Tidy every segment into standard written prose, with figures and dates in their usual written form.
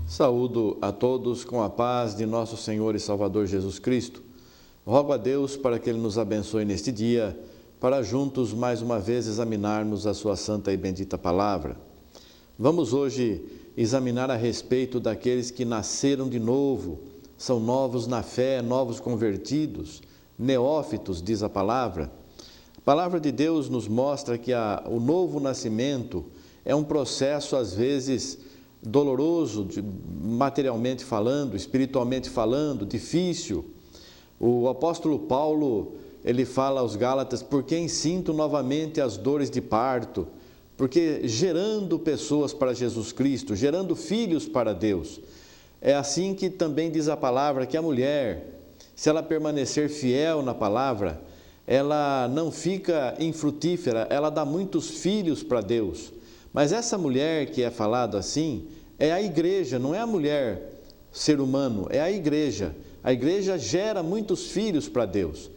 Saúdo a todos com a paz de nosso Senhor e Salvador Jesus Cristo. Rogo a Deus para que Ele nos abençoe neste dia, para juntos mais uma vez examinarmos a sua santa e bendita palavra. Vamos hoje examinar a respeito daqueles que nasceram de novo, são novos na fé, novos convertidos, neófitos, diz a palavra. A palavra de Deus nos mostra que o novo nascimento é um processo, às vezes, doloroso, materialmente falando, espiritualmente falando, difícil. O apóstolo Paulo, ele fala aos Gálatas: por quem sinto novamente as dores de parto, porque gerando pessoas para Jesus Cristo, gerando filhos para Deus. É assim que também diz a palavra que a mulher, se ela permanecer fiel na palavra, ela não fica infrutífera, ela dá muitos filhos para Deus. Mas essa mulher que é falado assim, é a igreja, não é a mulher ser humano, é a igreja. A igreja gera muitos filhos para Deus.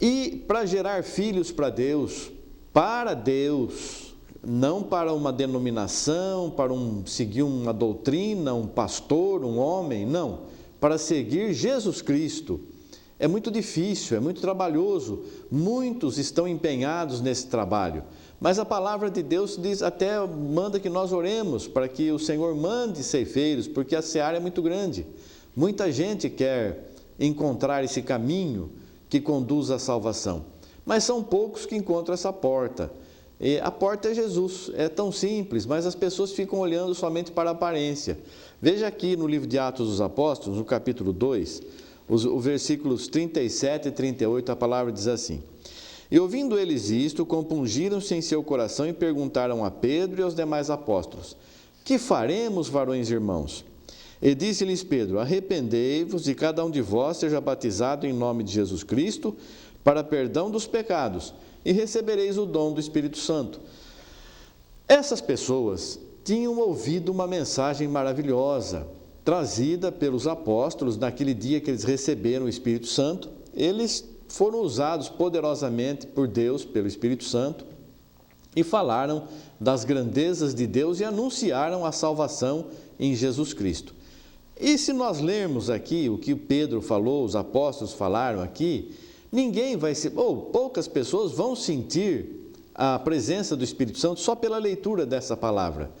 E para gerar filhos para Deus, não para uma denominação, para seguir uma doutrina, um pastor, um homem, não. Para seguir Jesus Cristo. É muito difícil, é muito trabalhoso. Muitos estão empenhados nesse trabalho. Mas a palavra de Deus diz, até manda que nós oremos para que o Senhor mande ceifeiros, porque a seara é muito grande. Muita gente quer encontrar esse caminho que conduz à salvação. Mas são poucos que encontram essa porta. E a porta é Jesus, é tão simples, mas as pessoas ficam olhando somente para a aparência. Veja aqui no livro de Atos dos Apóstolos, no capítulo 2, os versículos 37 e 38, a palavra diz assim: E ouvindo eles isto, compungiram-se em seu coração e perguntaram a Pedro e aos demais apóstolos: Que faremos, varões irmãos? E disse-lhes Pedro: Arrependei-vos e cada um de vós seja batizado em nome de Jesus Cristo para perdão dos pecados, e recebereis o dom do Espírito Santo. Essas pessoas tinham ouvido uma mensagem maravilhosa, trazida pelos apóstolos naquele dia que eles receberam o Espírito Santo. Eles foram usados poderosamente por Deus, pelo Espírito Santo, e falaram das grandezas de Deus e anunciaram a salvação em Jesus Cristo. E se nós lermos aqui o que Pedro falou, os apóstolos falaram aqui, poucas pessoas vão sentir a presença do Espírito Santo só pela leitura dessa palavra.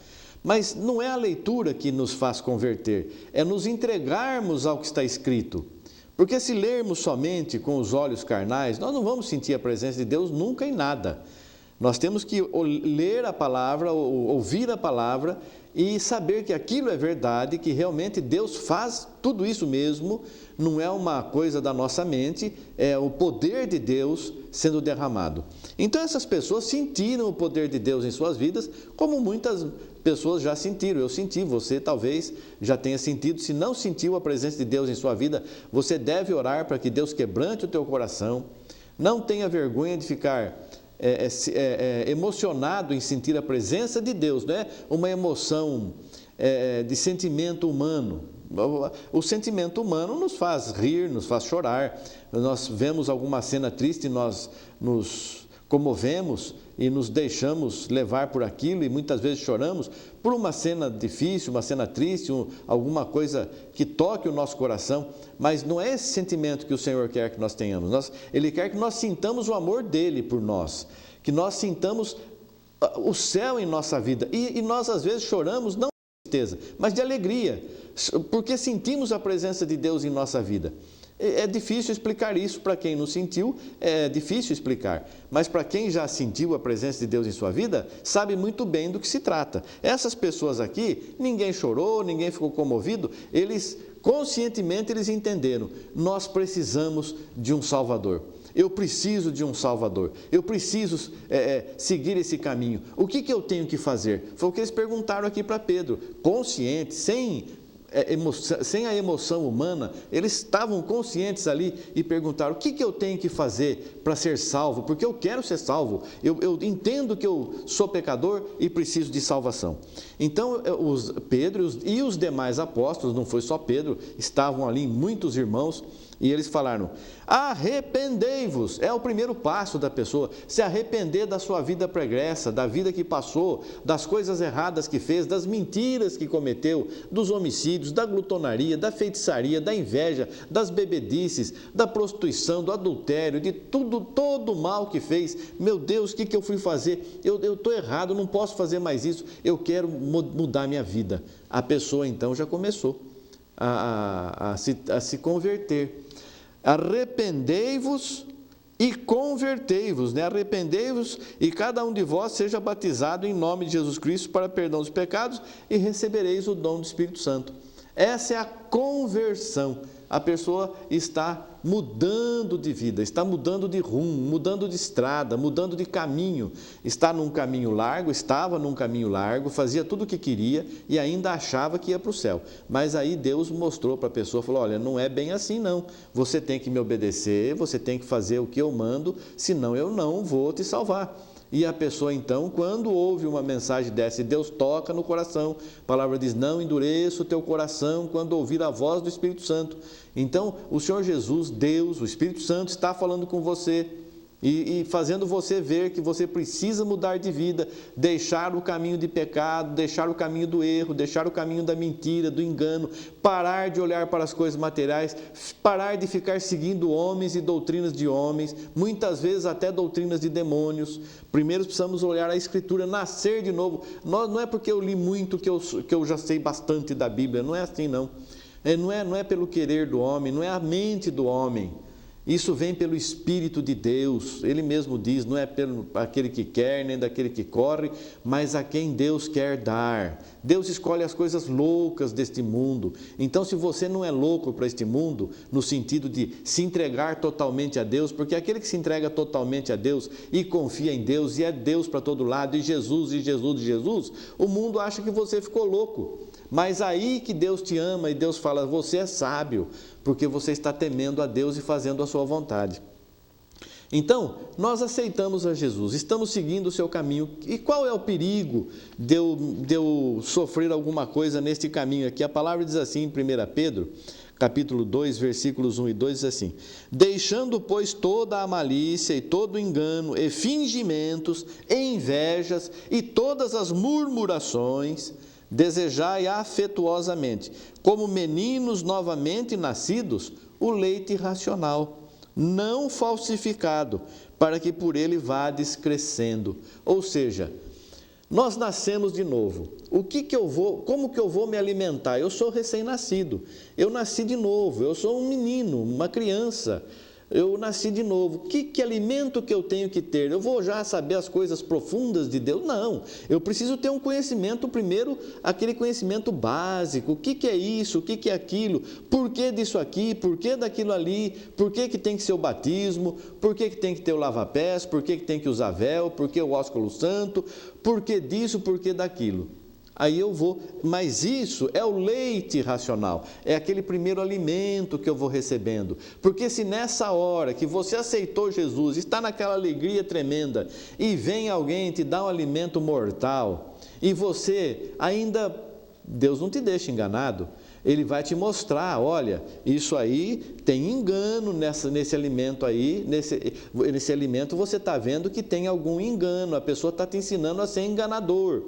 Mas não é a leitura que nos faz converter, é nos entregarmos ao que está escrito. Porque se lermos somente com os olhos carnais, nós não vamos sentir a presença de Deus nunca em nada. Nós temos que ler a palavra, ouvir a palavra e saber que aquilo é verdade, que realmente Deus faz tudo isso mesmo, não é uma coisa da nossa mente, é o poder de Deus sendo derramado. Então essas pessoas sentiram o poder de Deus em suas vidas, como muitas pessoas já sentiram. Eu senti, você talvez já tenha sentido. Se não sentiu a presença de Deus em sua vida, você deve orar para que Deus quebrante o teu coração. Não tenha vergonha de ficar emocionado em sentir a presença de Deus, não é uma emoção de sentimento humano. O sentimento humano nos faz rir, nos faz chorar. Nós vemos alguma cena triste, nós nos comovemos e nos deixamos levar por aquilo e muitas vezes choramos por uma cena difícil, uma cena triste, alguma coisa que toque o nosso coração, mas não é esse sentimento que o Senhor quer que nós tenhamos. Ele quer que nós sintamos o amor dele por nós, que nós sintamos o céu em nossa vida e nós às vezes choramos não de tristeza, mas de alegria, porque sentimos a presença de Deus em nossa vida. É difícil explicar isso para quem não sentiu, é difícil explicar. Mas para quem já sentiu a presença de Deus em sua vida, sabe muito bem do que se trata. Essas pessoas aqui, ninguém chorou, ninguém ficou comovido, conscientemente eles entenderam, nós precisamos de um Salvador. Eu preciso de um Salvador, eu preciso seguir esse caminho. O que eu tenho que fazer? Foi o que eles perguntaram aqui para Pedro, consciente, sem a emoção humana, eles estavam conscientes ali e perguntaram: o que eu tenho que fazer para ser salvo? Porque eu quero ser salvo, eu entendo que eu sou pecador e preciso de salvação. Então, Pedro e os demais apóstolos, não foi só Pedro, estavam ali muitos irmãos, E eles falaram: arrependei-vos. É o primeiro passo da pessoa, se arrepender da sua vida pregressa, da vida que passou, das coisas erradas que fez, das mentiras que cometeu, dos homicídios, da glutonaria, da feitiçaria, da inveja, das bebedices, da prostituição, do adultério, de tudo, todo o mal que fez. Meu Deus, o que eu fui fazer? Eu estou errado, não posso fazer mais isso, eu quero mudar minha vida. A pessoa então já começou a se converter. Arrependei-vos e convertei-vos, né? Arrependei-vos e cada um de vós seja batizado em nome de Jesus Cristo para perdão dos pecados e recebereis o dom do Espírito Santo. Essa é a conversão. A pessoa está mudando de vida, está mudando de rumo, mudando de estrada, mudando de caminho. Está num caminho largo, estava num caminho largo, fazia tudo o que queria e ainda achava que ia para o céu. Mas aí Deus mostrou para a pessoa, falou: olha, não é bem assim não. Você tem que me obedecer, você tem que fazer o que eu mando, senão eu não vou te salvar. E a pessoa então, quando ouve uma mensagem dessa, e Deus toca no coração, a palavra diz: não endureça o teu coração quando ouvir a voz do Espírito Santo. Então, o Senhor Jesus, Deus, o Espírito Santo está falando com você e fazendo você ver que você precisa mudar de vida, deixar o caminho de pecado, deixar o caminho do erro, deixar o caminho da mentira, do engano, parar de olhar para as coisas materiais, parar de ficar seguindo homens e doutrinas de homens, muitas vezes até doutrinas de demônios. Primeiro precisamos olhar a Escritura, nascer de novo. Não é porque eu li muito que eu já sei bastante da Bíblia, não é assim não. Não é pelo querer do homem, não é a mente do homem. Isso vem pelo Espírito de Deus. Ele mesmo diz: não é pelo aquele que quer, nem daquele que corre, mas a quem Deus quer dar. Deus escolhe as coisas loucas deste mundo. Então, se você não é louco para este mundo, no sentido de se entregar totalmente a Deus, porque aquele que se entrega totalmente a Deus e confia em Deus, e é Deus para todo lado, e Jesus, e Jesus, e Jesus, o mundo acha que você ficou louco. Mas aí que Deus te ama e Deus fala: você é sábio, porque você está temendo a Deus e fazendo a sua vontade. Então, nós aceitamos a Jesus, estamos seguindo o seu caminho. E qual é o perigo de eu sofrer alguma coisa neste caminho aqui? A palavra diz assim em 1 Pedro, capítulo 2, versículos 1 e 2, diz assim: deixando, pois, toda a malícia e todo o engano, e fingimentos, e invejas, e todas as murmurações, desejai afetuosamente, como meninos novamente nascidos, o leite racional, não falsificado, para que por ele vades crescendo. Ou seja, nós nascemos de novo. Como que eu vou me alimentar? Eu sou recém-nascido, eu nasci de novo, eu sou um menino, uma criança. Eu nasci de novo. Que alimento que eu tenho que ter? Eu vou já saber as coisas profundas de Deus? Não. Eu preciso ter um conhecimento primeiro, aquele conhecimento básico. O que é isso? O que é aquilo? Por que disso aqui? Por que daquilo ali? Por que tem que ser o batismo? Por que tem que ter o lava-pés? Por que tem que usar véu? Por que o ósculo santo? Por que disso? Por que daquilo? Aí eu vou, mas isso é o leite racional, é aquele primeiro alimento que eu vou recebendo. Porque se nessa hora que você aceitou Jesus, está naquela alegria tremenda, e vem alguém e te dá um alimento mortal, e você ainda, Deus não te deixa enganado, Ele vai te mostrar: olha, isso aí tem engano nesse alimento aí, nesse alimento você está vendo que tem algum engano, a pessoa está te ensinando a ser enganador,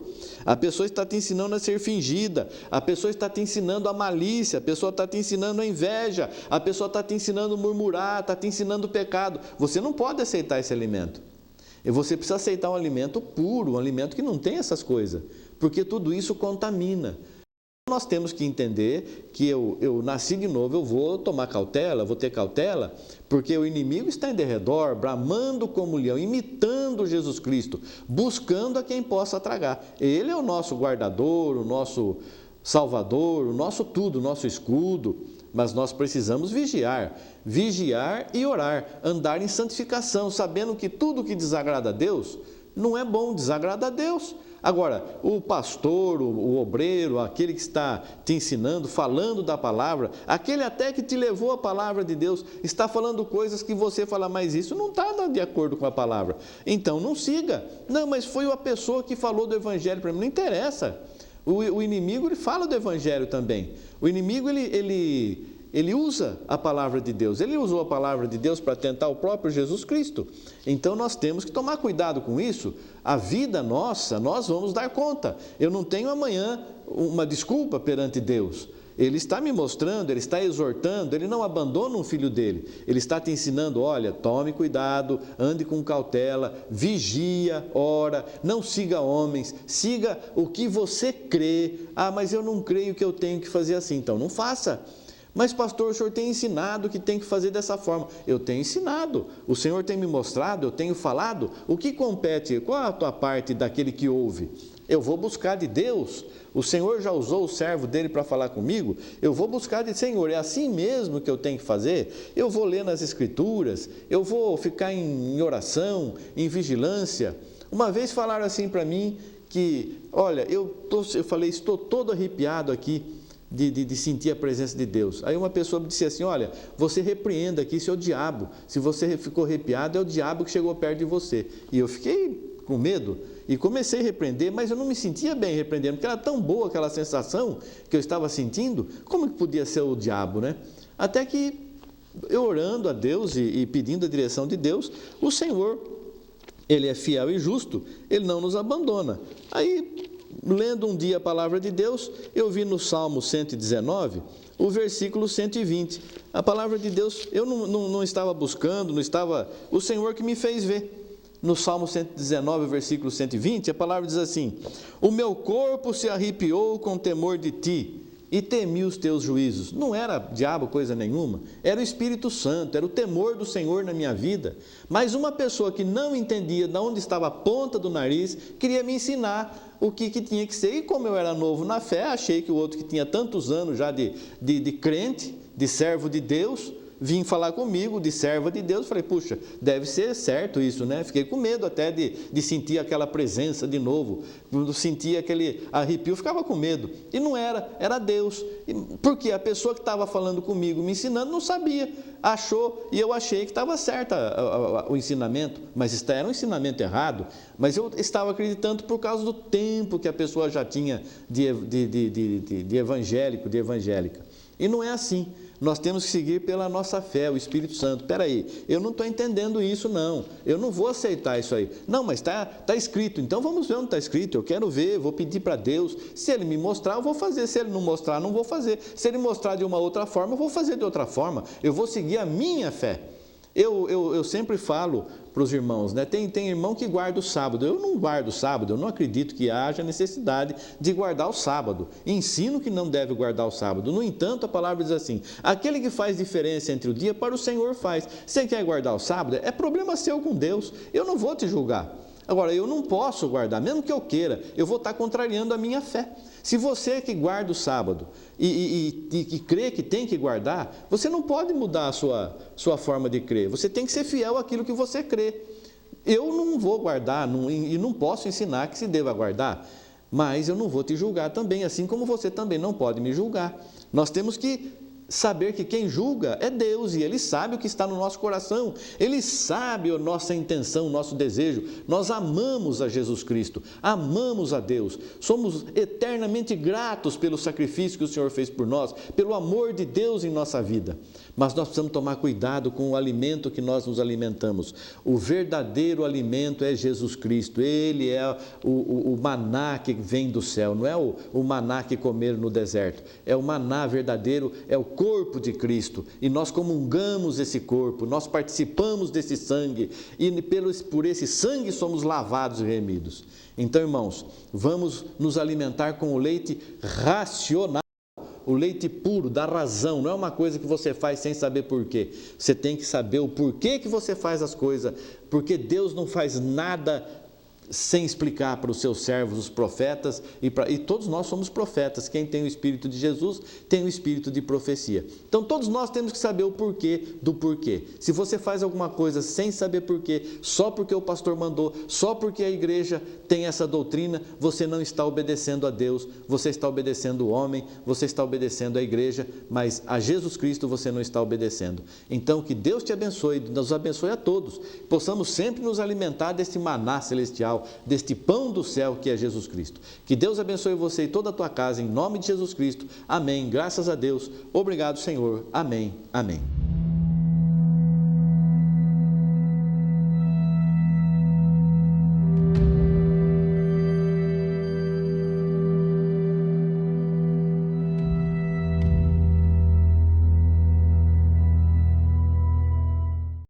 a pessoa está te ensinando a ser fingida, a pessoa está te ensinando a malícia, a pessoa está te ensinando a inveja, a pessoa está te ensinando a murmurar, está te ensinando o pecado. Você não pode aceitar esse alimento, e você precisa aceitar um alimento puro, um alimento que não tem essas coisas, porque tudo isso contamina. Nós temos que entender que eu nasci de novo, eu vou tomar cautela, vou ter cautela, porque o inimigo está em derredor, bramando como leão, imitando Jesus Cristo, buscando a quem possa tragar. Ele é o nosso guardador, o nosso salvador, o nosso tudo, o nosso escudo, mas nós precisamos vigiar e orar, andar em santificação, sabendo que tudo que desagrada a Deus não é bom, desagrada a Deus. Agora, o pastor, o obreiro, aquele que está te ensinando, falando da palavra, aquele até que te levou a palavra de Deus, está falando coisas que você fala: mas isso não está de acordo com a palavra. Então não siga. Não, mas foi a pessoa que falou do evangelho para mim. Não interessa. O inimigo, ele fala do evangelho também. O inimigo, ele ele usa a palavra de Deus. Ele usou a palavra de Deus para tentar o próprio Jesus Cristo. Então nós temos que tomar cuidado com isso. A vida nossa, nós vamos dar conta. Eu não tenho amanhã uma desculpa perante Deus. Ele está me mostrando, ele está exortando, ele não abandona um filho dele. Ele está te ensinando, olha, tome cuidado, ande com cautela, vigia, ora, não siga homens, siga o que você crê. Ah, mas eu não creio que eu tenho que fazer assim, então não faça. Mas pastor, o senhor tem ensinado que tem que fazer dessa forma. Eu tenho ensinado, o Senhor tem me mostrado, eu tenho falado. O que compete, qual é a tua parte daquele que ouve? Eu vou buscar de Deus. O Senhor já usou o servo dele para falar comigo. Eu vou buscar de Senhor, é assim mesmo que eu tenho que fazer? Eu vou ler nas Escrituras, eu vou ficar em oração, em vigilância. Uma vez falaram assim para mim que, olha, eu falei, estou todo arrepiado aqui de sentir a presença de Deus. Aí uma pessoa me disse assim, olha, você repreenda aqui, isso é o diabo. Se você ficou arrepiado, é o diabo que chegou perto de você. E eu fiquei com medo e comecei a repreender, mas eu não me sentia bem repreendendo, porque era tão boa aquela sensação que eu estava sentindo, como que podia ser o diabo, né? Até que eu orando a Deus e pedindo a direção de Deus, o Senhor, Ele é fiel e justo, Ele não nos abandona. Aí, lendo um dia a palavra de Deus, eu vi no Salmo 119, o versículo 120. A palavra de Deus, eu não estava buscando, não estava... O Senhor que me fez ver. No Salmo 119, versículo 120, a palavra diz assim, o meu corpo se arrepiou com temor de ti, e temi os teus juízos. Não era diabo coisa nenhuma, era o Espírito Santo, era o temor do Senhor na minha vida. Mas uma pessoa que não entendia de onde estava a ponta do nariz, queria me ensinar o que tinha que ser. E como eu era novo na fé, achei que o outro que tinha tantos anos já de crente, de servo de Deus, vim falar comigo de serva de Deus, falei, puxa, deve ser certo isso, né? Fiquei com medo até de sentir aquela presença de novo, quando sentia aquele arrepio, ficava com medo, e não era Deus, porque a pessoa que estava falando comigo, me ensinando, não sabia, achou, e eu achei que estava certo o ensinamento, mas era um ensinamento errado, mas eu estava acreditando por causa do tempo que a pessoa já tinha de evangélico, de evangélica, e não é assim. Nós temos que seguir pela nossa fé, o Espírito Santo. Espera aí, eu não estou entendendo isso não, eu não vou aceitar isso aí. Não, mas está escrito, então vamos ver onde está escrito, eu quero ver, vou pedir para Deus. Se Ele me mostrar, eu vou fazer, se Ele não mostrar, não vou fazer. Se Ele mostrar de uma outra forma, eu vou fazer de outra forma, eu vou seguir a minha fé. Eu sempre falo para os irmãos, né? Tem irmão que guarda o sábado. Eu não guardo o sábado, eu não acredito que haja necessidade de guardar o sábado. Ensino que não deve guardar o sábado. No entanto, a palavra diz assim, aquele que faz diferença entre o dia, para o Senhor faz. Você quer guardar o sábado? É problema seu com Deus. Eu não vou te julgar. Agora, eu não posso guardar, mesmo que eu queira, eu vou estar contrariando a minha fé. Se você que guarda o sábado e crê que tem que guardar, você não pode mudar a sua forma de crer. Você tem que ser fiel àquilo que você crê. Eu não vou guardar e não posso ensinar que se deva guardar, mas eu não vou te julgar também, assim como você também não pode me julgar. Nós temos que saber que quem julga é Deus e Ele sabe o que está no nosso coração, Ele sabe a nossa intenção, o nosso desejo. Nós amamos a Jesus Cristo, amamos a Deus, somos eternamente gratos pelo sacrifício que o Senhor fez por nós, pelo amor de Deus em nossa vida. Mas nós precisamos tomar cuidado com o alimento que nós nos alimentamos. O verdadeiro alimento é Jesus Cristo. Ele é o maná que vem do céu, não é o maná que comeram no deserto. É o maná verdadeiro, é o corpo de Cristo. E nós comungamos esse corpo, nós participamos desse sangue e por esse sangue somos lavados e remidos. Então, irmãos, vamos nos alimentar com o leite racional. O leite puro, da razão, não é uma coisa que você faz sem saber porquê. Você tem que saber o porquê que você faz as coisas, porque Deus não faz nada sem explicar para os seus servos, os profetas, e todos nós somos profetas. Quem tem o Espírito de Jesus tem o Espírito de profecia. Então todos nós temos que saber o porquê do porquê. Se você faz alguma coisa sem saber porquê, só porque o pastor mandou, só porque a igreja tem essa doutrina, você não está obedecendo a Deus, você está obedecendo o homem, você está obedecendo a igreja, mas a Jesus Cristo você não está obedecendo. Então que Deus te abençoe, nos abençoe a todos, possamos sempre nos alimentar desse maná celestial, sobrenatural deste pão do céu que é Jesus Cristo. Que Deus abençoe você e toda a tua casa, em nome de Jesus Cristo. Amém. Graças a Deus. Obrigado, Senhor. Amém. Amém.